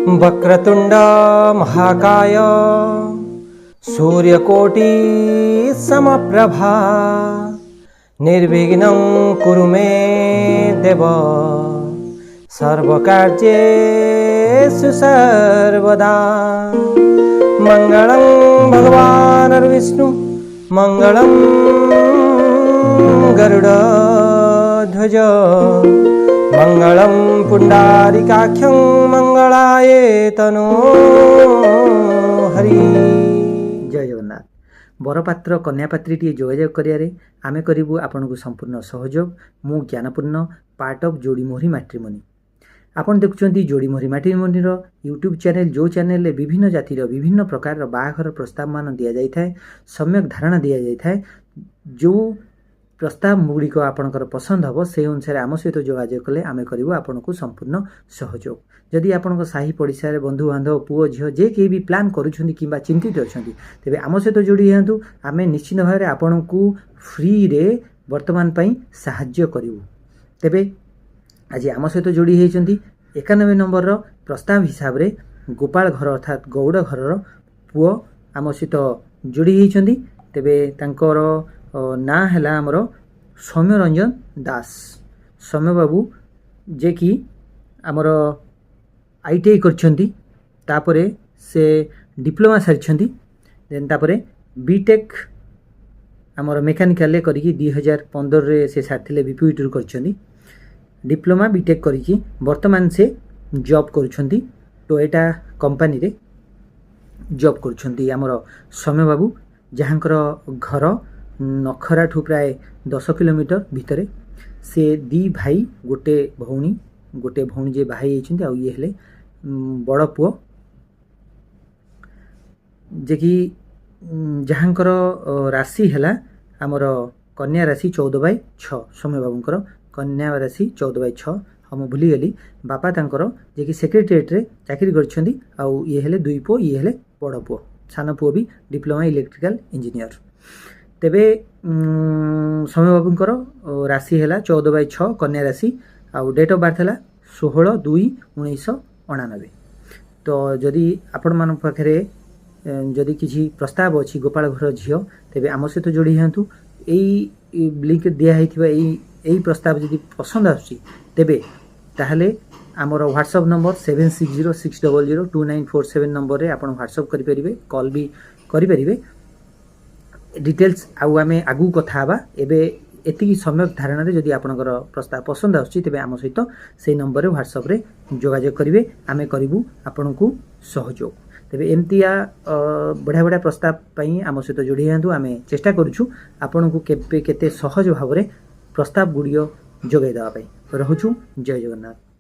वक्रतुंड महाकाय सूर्यकोटि समप्रभा निर्विघ्नं कुरु मे देव सर्वकार्येषु सर्वदा। मंगलं भगवान् विष्णु मंगलं गरुडध्वज मंगलं पुंडारिकाख्यं मंगलाय तनो हरि। जय जगन्नाथ। बरपात्र कन्यापात्रीटी जोगाजोग करियारे आमे करिबु आपनकु संपूर्ण सहयोग। मु ज्ञानपूर्ण पार्ट ऑफ जोड़ीमोहरी मैट्रिमोनी। आपण देखुचंती जोड़ीमोहरी मैट्रिमोनी रो यूट्यूब चैनल, जो चैनल रे विभिन्न जातिर विभिन्न प्रकार बाहाघर प्रस्ताव मान दिया जाय थाए, सम्यक धारणा दिया जाय थाए। जो प्रस्ताव गुड़िक आपणकर पसंद हम से अनुसार आम सहित जोगाजोग कले आम करूँ आपन को संपूर्ण सहयोग। जदि आपण साही पड़िशा बंधु बांधव पुओ झील जे कहीं भी प्लां करुँच कि चिंतित अच्छा तेज आम सहित जोड़ी दिखाँ। आम निश्चित भाव में आपण को फ्री रे वर्तमान साहाय्य करूँ। तेबे आज आम सहित जोड़ी होती 91 नंबर प्रस्ताव हिसाब से गोपाल घर अर्थात गौड़ घर पुओ आम सहित जोड़ी होती। तेबे तांकर ना है आमर सौम्य रंजन दास। सौम्य बाबू जे कि आमर ITI करछंती, तापरे से डिप्लोमा सारिछंती, देन तापरे बीटेक आमर मेकानिकल करिकी 2015 रे से सारथिले बीपीयूटी करछंती। डिप्लोमा बीटेक करिकी वर्तमान से जॉब करछंती, टोयोटा कंपनी रे जॉब करछंती आमर सौम्य बाबू, जहाँकर घर नखरा ठू प्राय 10 किलोमीटर भितर। से दी भाई गोटे भौणी जे भाई होती आउ ये हेले बड़ पुओ जे कि जहाँकर राशि है आमर कन्या राशि 14/6। सौम्य बाबूंकर कन्या राशि 14/6। हम भूलीगली बापा तांकर जे कि सेक्रेटेरिएट रे चाकरी करछंती आउ ये हेले दुई पुओ, ये हेले बड़ पुओ। सान पुओ भी डिप्लोमा इलेक्ट्रिकल इंजीनियर। तेबे सौम्य बाबूंकर राशि है 14/6 कन्या राशि आउ डेट ऑफ बर्थ है 16/2/1999। तो जदि आपण मान पाखे जदि किसी प्रस्ताव अच्छी गोपाल घर झील तेबे आम सहित जोड़ी हाँ। लिंक दिखाई प्रस्ताव जदि पसंद आसुची तेबे ताहले आमर व्हाट्सएप नंबर 7606002947 नंबर रे आपण व्हाट्सएप करि परिबे, कॉल भी करि परिबे। डिटेल्स आउ आमे आगु कथा हबा। एबे एतिकी सम्यक धारणा रे जदि आपनकर प्रस्ताव पसंद आसुची तेबे आम सहित से नंबर रे व्हाट्सएप रे जोगाजोग करिवे, आमे करिवु आपनकु सहयोग। तेबे एमतिया बढ़िया बढ़िया प्रस्ताव पई आम सहित जोड़ी हंतु। आमे चेष्टा करूछु आपनकु केते सहज भाव रे प्रस्ताव गुड़ियो जोगाई देबा पई। रहुछु। जय जगन्नाथ।